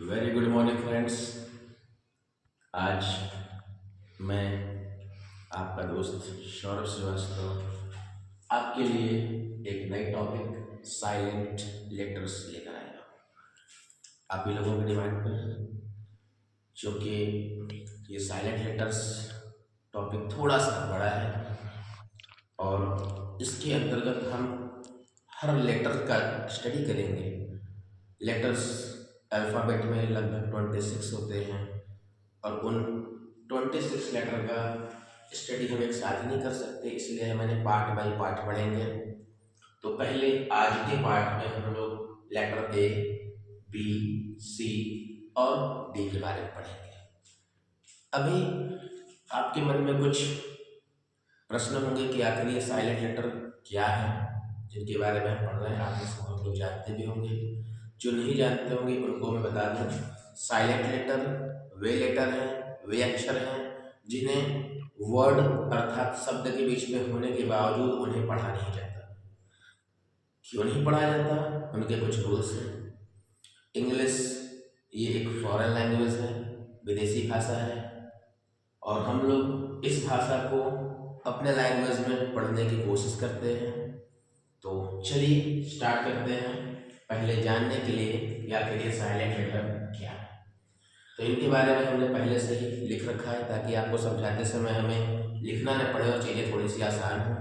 Very good morning friends. आज मैं आपका दोस्त सौरभ श्रीवास्तव आपके लिए एक नई टॉपिक साइलेंट लेटर्स लेकर आया हूँ आप ही लोगों की डिमांड पर। क्योंकि ये साइलेंट लेटर्स टॉपिक थोड़ा सा बड़ा है और इसके अंतर्गत हम हर लेटर का स्टडी करेंगे। लेटर्स अल्फ़ाबेट में लगभग 26 होते हैं और उन 26 लेटर का स्टडी हम एक साथ नहीं कर सकते, इसलिए मैंने पार्ट बाय पार्ट पढ़ेंगे। तो पहले आज के पार्ट में हम लोग लेटर ए, बी, सी और डी के बारे में पढ़ेंगे। अभी आपके मन में कुछ प्रश्न होंगे कि आखिर ये साइलेंट लेटर क्या है, जिनके बारे में हम पढ़ रहे हैं। आप इसको हम लोग जानते भी होंगे, जो नहीं जानते होंगे उनको मैं बता दूं। साइलेंट लेटर वे लेटर हैं, वे अक्षर हैं जिन्हें वर्ड अर्थात शब्द के बीच में होने के बावजूद उन्हें पढ़ा नहीं जाता। क्यों नहीं पढ़ा जाता? उनके कुछ रूल्स हैं। इंग्लिश ये एक फॉरेन लैंग्वेज है, विदेशी भाषा है और हम लोग इस भाषा को अपने लैंग्वेज में पढ़ने की कोशिश करते हैं। तो चलिए स्टार्ट करते हैं। पहले जानने के लिए या फिर ये साइलेंट लेटर क्या है, तो इनके बारे में हमने पहले से ही लिख रखा है ताकि आपको समझाते समय हमें लिखना न पड़े और चीज़ें थोड़ी सी आसान हो।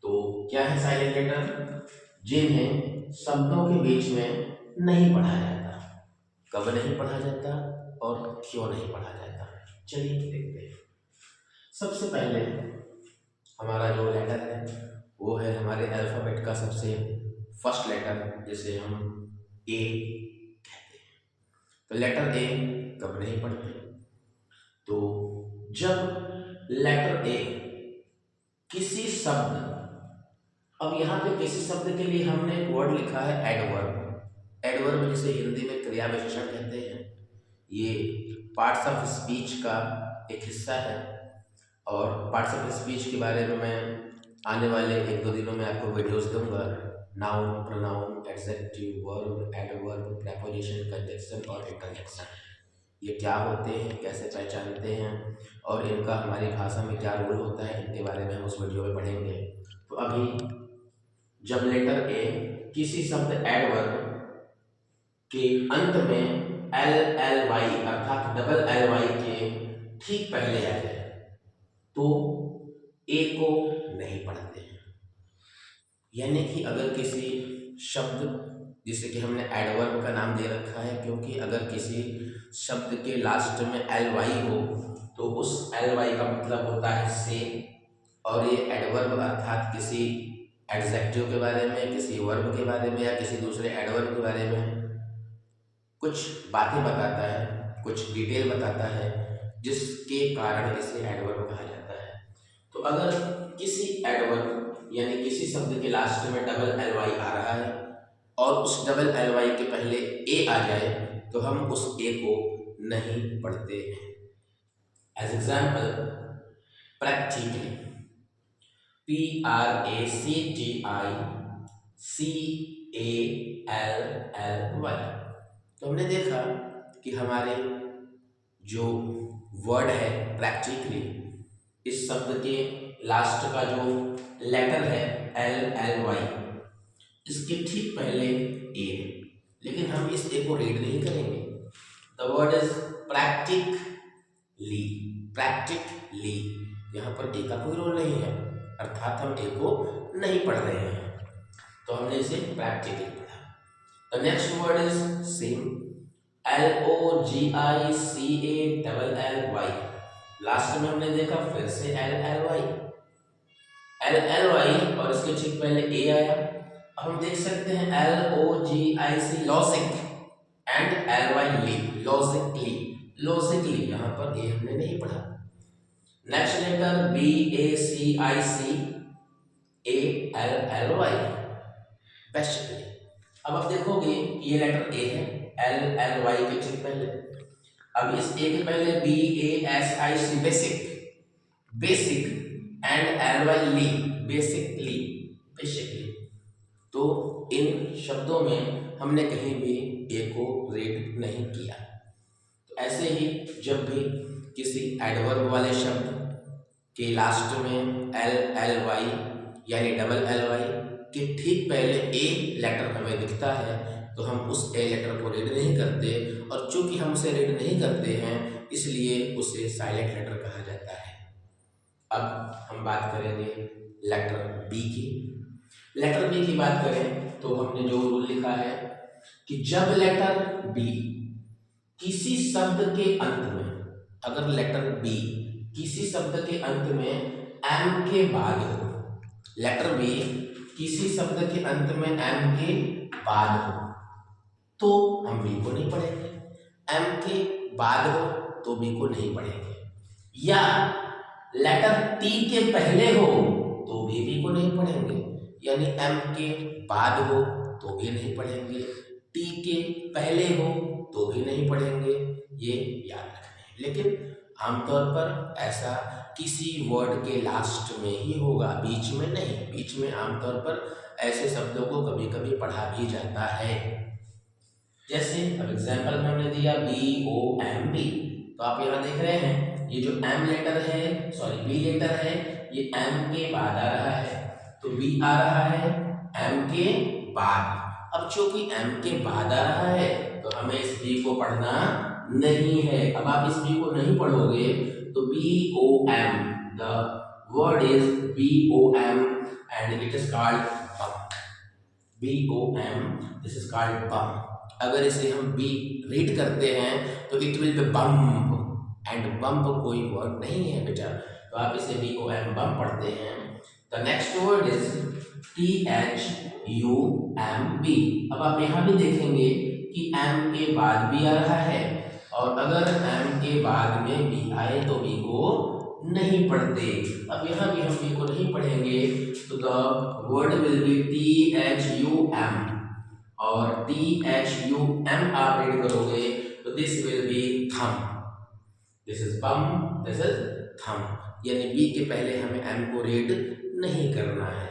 तो क्या है साइलेंट लेटर? जिन्हें शब्दों के बीच में नहीं पढ़ा जाता। कब नहीं पढ़ा जाता और क्यों नहीं पढ़ा जाता, चलिए देखते हैं। सबसे पहले हमारा जो लेटर है वो है हमारे अल्फ़ाबेट का सबसे फर्स्ट लेटर, जिसे हम ए कहते हैं। तो लेटर ए कब नहीं पढ़ते? तो जब लेटर ए किसी शब्द, अब यहाँ पे किसी शब्द के लिए हमने एक वर्ड लिखा है एडवर्ब। एडवर्ब जिसे हिंदी में क्रिया विशेषण कहते हैं, ये पार्ट्स ऑफ स्पीच का एक हिस्सा है और पार्ट्स ऑफ स्पीच के बारे में मैं आने वाले 1-2 दिनों में आपको वीडियोस दूंगा। Noun, pronoun, adjective, verb, adverb, preposition, conjunction और इंटरजेक्शन, ये क्या होते हैं, कैसे पहचानते हैं और इनका हमारी भाषा में क्या रोल होता है, इनके बारे में हम उस वीडियो में पढ़ेंगे। तो अभी जब लेटर ए किसी शब्द एडवर्ब के अंत में एल एल वाई अर्थात डबल एल वाई के ठीक पहले आ जाए तो ए को नहीं पढ़ते हैं। यानी कि अगर किसी शब्द, जिसे कि हमने एडवर्ब का नाम दे रखा है क्योंकि अगर किसी शब्द के लास्ट में एल वाई हो तो उस एल वाई का मतलब होता है से, और ये एडवर्ब अर्थात किसी एडजेक्टिव के बारे में, किसी वर्ब के बारे में या किसी दूसरे एडवर्ब के बारे में कुछ बातें बताता है, कुछ डिटेल बताता है, जिसके कारण इसे एडवर्ब कहा जाता है। तो अगर किसी एडवर्ब यानी किसी शब्द के लास्ट में डबल एल वाई आ रहा है और उस डबल एल वाई के पहले ए आ जाए तो हम उस ए को नहीं पढ़ते हैं। As example, practically, PRACTICALLY। तो हमने देखा कि हमारे जो वर्ड है प्रैक्टिकली, इस शब्द के लास्ट का जो लेटर है एल एल वाई, इसके ठीक पहले ए है, लेकिन हम इस ए को रीड नहीं करेंगे। The word is practically, practically, यहाँ पर ए का कोई रोल नहीं है, अर्थात हम ए को नहीं पढ़ रहे हैं, तो हमने इसे प्रैक्टिकली पढ़ा। The next word is same, LOGICALLY। Last में हमने देखा फिर से L L Y, L L Y और इसके ठीक पहले ए आया। अब हम देख सकते हैं LOGIC logic and LY ly, logically, logically, यहाँ पर ए हमने नहीं पढ़ा। Next letter BACICALLY, basically. अब आप देखोगे ये लेटर ए है एल एल वाई के ठीक पहले, अब इस ए के पहले BASIC basic, basic and LY ly, basically, basically. तो इन शब्दों में हमने कहीं भी ए को रीड नहीं किया। तो ऐसे ही जब भी किसी एडवर्ब वाले शब्द के लास्ट में एल एल वाई यानी डबल एल वाई के ठीक पहले ए लेटर हमें दिखता है तो हम उस ए लेटर को रीड नहीं करते, और चूंकि हम उसे रीड नहीं करते हैं इसलिए उसे साइलेंट लेटर कहा जाता है। अब हम बात करेंगे लेटर बी की। लेटर बी की बात करें तो हमने जो रूल लिखा है कि जब लेटर बी किसी शब्द के अंत में, अगर लेटर बी किसी शब्द के अंत में एम के बाद हो, लेटर बी किसी शब्द के अंत में एम के बाद हो तो हम बी को नहीं पढ़ेंगे, एम के बाद हो तो बी को नहीं पढ़ेंगे, या लेटर टी के पहले हो तो भी बी को नहीं पढ़ेंगे, यानी एम के बाद हो तो भी नहीं पढ़ेंगे, टी के पहले हो तो भी नहीं पढ़ेंगे, ये याद रखना है। लेकिन आमतौर पर ऐसा किसी वर्ड के लास्ट में ही होगा, बीच में नहीं। बीच में आमतौर पर ऐसे शब्दों को कभी कभी पढ़ा भी जाता है। जैसे अब एग्जाम्पल में हमने दिया BOMB, तो आप यहाँ देख रहे हैं ये जो एम लेटर है, सॉरी बी लेटर है, ये एम के बाद आ रहा है, तो बी आ रहा है एम के बाद। अब चूंकि एम के बाद आ रहा है तो हमें इस बी को पढ़ना नहीं है। अब आप इस बी को नहीं पढ़ोगे तो BOM, the word is BOM and it is called bomb. BOM, this is called bomb. अगर इसे हम बी रीड करते हैं तो it will be bump, and bump कोई वर्ड नहीं है बेटा, तो आप इसे BOM बम पढ़ते हैं। The next word is THUMB। अब आप यहाँ भी देखेंगे कि एम के बाद भी आ रहा है, और अगर एम के बाद में बी आए तो बी को नहीं पढ़ते। अब यहाँ भी हम बी को नहीं पढ़ेंगे तो the word will be THUM, और THUM आप रीड करोगे तो दिस विल बी थम। This is bomb, this is थम, यानी बी के पहले हमें एम को रीड नहीं करना है।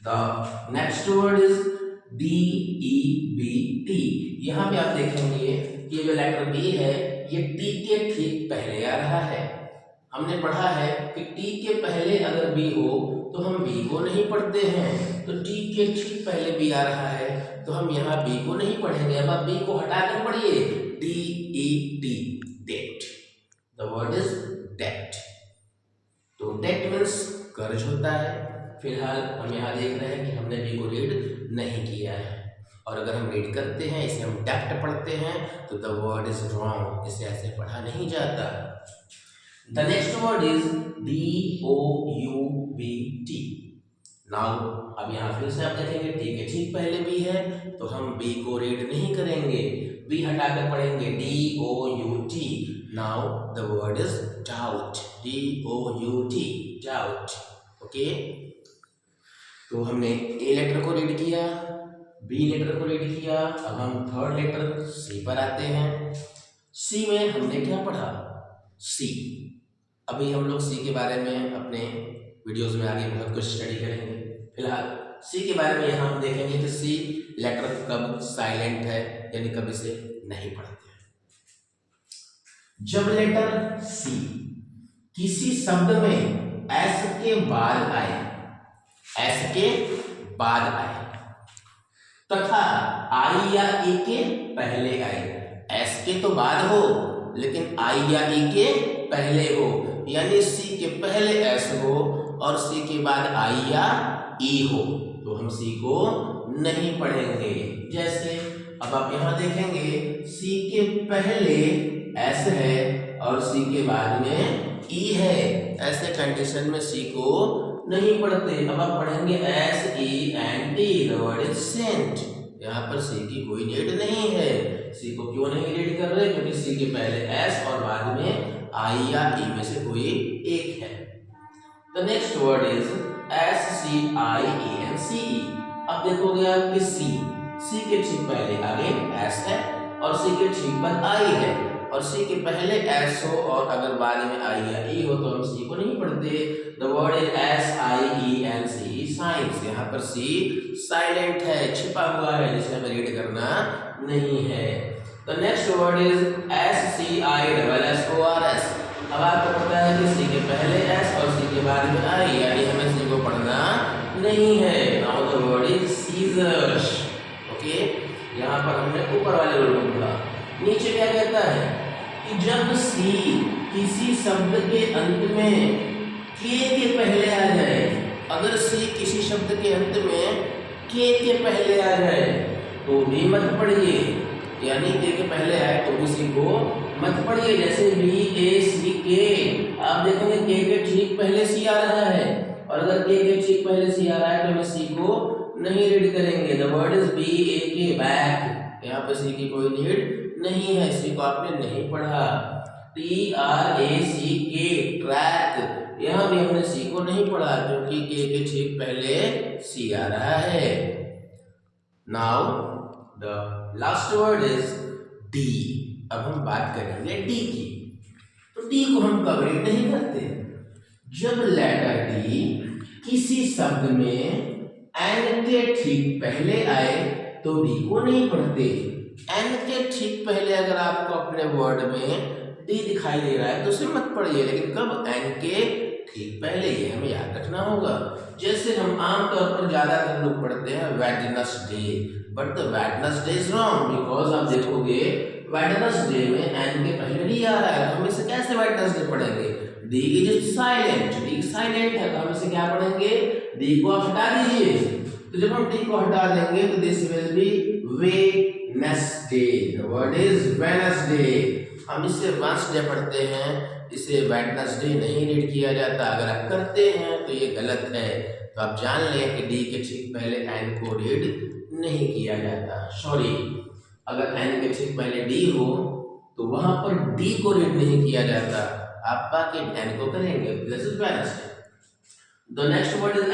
The next word is DEBT। यहाँ पे आप देखेंगे कि जो लेटर बी है ये टी के ठीक पहले आ रहा है। हमने पढ़ा है कि टी के पहले अगर बी हो तो हम बी को नहीं पढ़ते हैं, तो टी के ठीक पहले बी आ रहा है तो हम यहाँ बी को नहीं पढ़ेंगे। अब आप बी को हटाकर पढ़िए, DET, debt. The word is debt. तो डेट मीन्स कर्ज होता है। फिलहाल हम यहाँ देख रहे हैं कि हमने बी को रीड नहीं किया है, और अगर हम रीड करते हैं इसे हम डेप्ट पढ़ते हैं तो द वर्ड इज रॉन्ग, इसे ऐसे पढ़ा नहीं जाता। The next word is DOUBT। Now अब यहाँ फिर से आप देखेंगे टी के ठीक पहले बी है तो हम बी को रीड नहीं करेंगे, बी हटाकर पढ़ेंगे DOUT। Now the word is doubt, DOUT, doubt. Okay, तो हमने ए लेटर को रीड किया, बी लेटर को रीड किया, अब हम थर्ड लेटर सी पर आते हैं। सी में हमने क्या पढ़ा? सी। अभी हम लोग सी के बारे में अपने वीडियोस में आगे बहुत कुछ स्टडी करेंगे। फिलहाल सी के बारे में यहाँ हम देखेंगे कि सी लेटर कब साइलेंट है, यानी कब इसे नहीं पढ़ते हैं। जब लेटर सी किसी शब्द में एस के बाद आए, एस के बाद आए तथा आई या ई के पहले आए, एस के तो बाद हो लेकिन आई या ई के पहले हो, यानी सी के पहले एस हो और सी के बाद आई या ई हो, तो हम सी को नहीं पढ़ेंगे। जैसे अब आप यहाँ देखेंगे सी के पहले एस है और सी के बाद में ई है, ऐसे कंडीशन में सी को नहीं पढ़ते। अब आप पढ़ेंगे SENT, the word is scent. यहाँ पर सी की कोई नीड नहीं है। सी को क्यों नहीं रीड कर रहे? क्योंकि सी के पहले एस और बाद में आई या ई में से कोई एक है। The next word is SCIENCE। अब देखोगे आप कि सी के ठीक पहले आगे एस है और सी के ठीक बाद आई है, और सी के पहले एस हो और अगर बाद में आई या ई हो तो हम सी को नहीं पढ़ते। The word is SIENC science. यहाँ पर सी साइलेंट है, छिपा हुआ है, जिसे हमें रीड करना नहीं है। The next word is SCISSORS। अब आपको पता है कि सी के पहले एस और सी के बाद में आई, यानी हमें सी को पढ़ना नहीं है। Now the word is scissors. Okay, यहाँ पर हमने ऊपर वाले रूल को पढ़ा। नीचे क्या कहता है कि जब सी किसी शब्द के अंत में के पहले आ जाए, अगर सी किसी शब्द के अंत में के पहले आ जाए तो भी मत पढ़िए, यानी के पहले आए तो किसी को मत पढ़िए। जैसे BACK, आप देखेंगे के ठीक पहले सी आ रहा है, और अगर के ठीक पहले सी आ रहा है तो हम सी को नहीं रीड करेंगे। The word is BAK back. यहाँ पे सी की कोई नीड नहीं है, सी को आपने नहीं पढ़ा। TRACK ट्रैक, यहाँ भी हमने सी को नहीं पढ़ा क्योंकि के ठीक पहले सी आ रहा है। Now the last word is D. अब हम बात करेंगे डी की। तो डी को हम कब रीड नहीं करते? जब लेटर डी किसी शब्द में एन के ठीक पहले आए तो डी को नहीं पढ़ते। एन के ठीक पहले अगर आपको अपने वर्ड में डी दिखाई दे रहा है तो उसे मत पढ़िए, लेकिन कब? एन के ठीक पहले, ये हमें याद रखना होगा। जैसे हम आमतौर पर ज्यादातर लोग पढ़ते हैं Wednesday, but the Wednesday is wrong, because आप देखोगे वेडनेसडे में एन के पहले डी आ रहा है, तो हम इसे कैसे वेडनेसडे पढ़ेंगे? D is silent, D silent है, तो हम इसे क्या पढ़ेंगे? डी को हटा दीजिए। तो जब हम डी को हटा देंगे तो this will be Wednesday. The word is Wednesday. हम इसे वेडनेसडे पढ़ते हैं, इसे वेडनेसडे नहीं रीड किया जाता। अगर आप करते हैं तो ये गलत है। तो आप जान लें कि डी के ठीक पहले एन को रीड नहीं किया जाता। सॉरी, अगर एन के ठीक पहले डी हो तो वहां पर डी को रीड नहीं किया जाता, आप बाकी एन को करेंगे। This is Wednesday. The next word is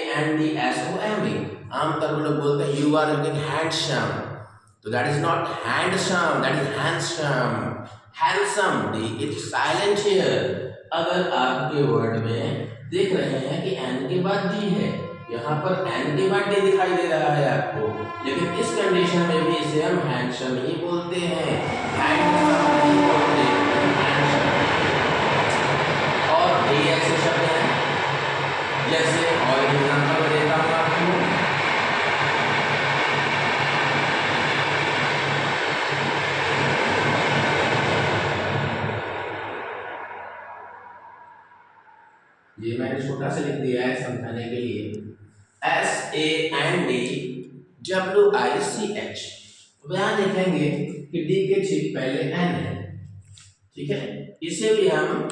HANDSOME। आमतौर पर लोग बोलते हैं यू आर लुकिंग हैंडसम, तो that is not handsome, that is handsome. Handsome, D is silent here. अगर आपके वर्ड में देख रहे हैं कि एन के बाद डी है, यहाँ पर एन के बाद डी दिखाई दे रहा है आपको, लेकिन इस कंडीशन में भी इसे हम हैंडसम ही बोलते हैं, हैंडसम नहीं बोलते, हैंडसम। और डी ऐसे शब्द हैं जैसे, और एग्जांपल देता हूँ आपको। ये मैंने छोटा सा लिख दिया है समझाने के लिए। SANDWICH। तो यहाँ देखेंगे कि डी के ठीक पहले एन है, ठीक है। इसे भी हम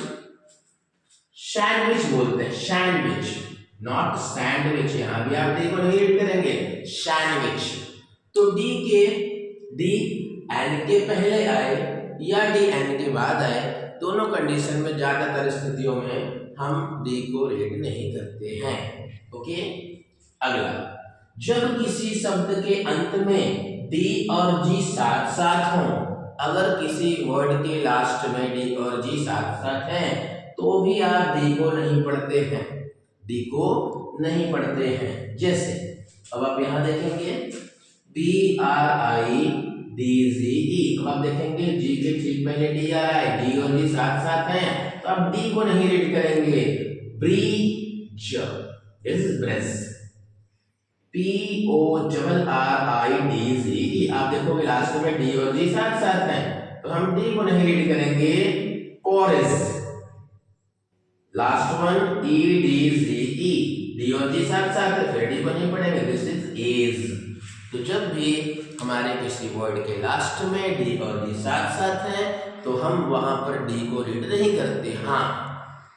सैंडविच बोलते हैं, सैंडविच, नॉट सैंडविच। यहाँ भी आप डी को नहीं रीड करेंगे, सैंडविच। तो डी एन के पहले आए या डी एन के बाद आए, दोनों कंडीशन में ज्यादातर स्थितियों में हम डी को रीड नहीं करते हैं। ओके, अगला, जब किसी शब्द के अंत में डी और जी साथ साथ हों, अगर किसी वर्ड के लास्ट में डी और जी साथ साथ हैं तो भी आप डी को नहीं पढ़ते हैं, डी को नहीं पढ़ते हैं। जैसे अब आप यहां देखेंगे BRIDGE, तो आप देखेंगे जी के ठीक पहले डी आ रहा है, डी और जी साथ साथ हैं, तो आप डी को नहीं रीड करेंगे। Bridge, this is brace, PORRIDGE, आप देखोगे लास्ट में डी और जी साथ साथ हैं, तो हम डी को नहीं रीड करेंगे। पोरिस, लास्ट वन EDZE, डी और जी साथ साथ है, फिर डी को नहीं पढ़ेंगे, दिस इज एज। तो जब भी हमारे किसी वर्ड के लास्ट में डी और जी साथ साथ हैं तो हम वहां पर डी को रीड नहीं करते। हाँ,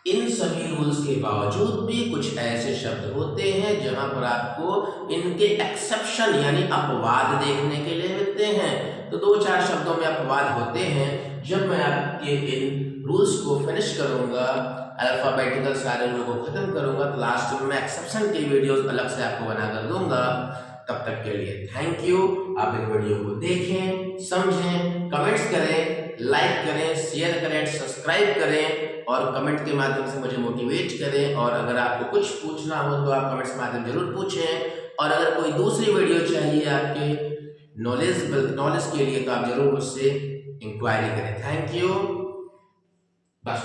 इन सभी रूल्स के बावजूद भी कुछ ऐसे शब्द होते हैं जहां पर आपको इनके एक्सेप्शन यानी अपवाद देखने के लिए मिलते हैं। तो 2-4 शब्दों में अपवाद होते हैं। जब मैं आपके इन रूल्स को फिनिश करूंगा, अल्फाबेटिकल सारे रूलों को खत्म करूंगा, तो लास्ट में मैं एक्सेप्शन की वीडियोस अलग से आपको बना कर दूंगा। तब तक के लिए थैंक यू। आप इन वीडियो को देखें, समझें, कमेंट्स करें, लाइक करें, शेयर करें, सब्सक्राइब करें और कमेंट के माध्यम से मुझे मोटिवेट करें। और अगर आपको कुछ पूछना हो तो आप कमेंट्स के माध्यम जरूर पूछें। और अगर कोई दूसरी वीडियो चाहिए आपके नॉलेज के लिए तो आप जरूर मुझसे इंक्वायरी करें। Thank you. बस।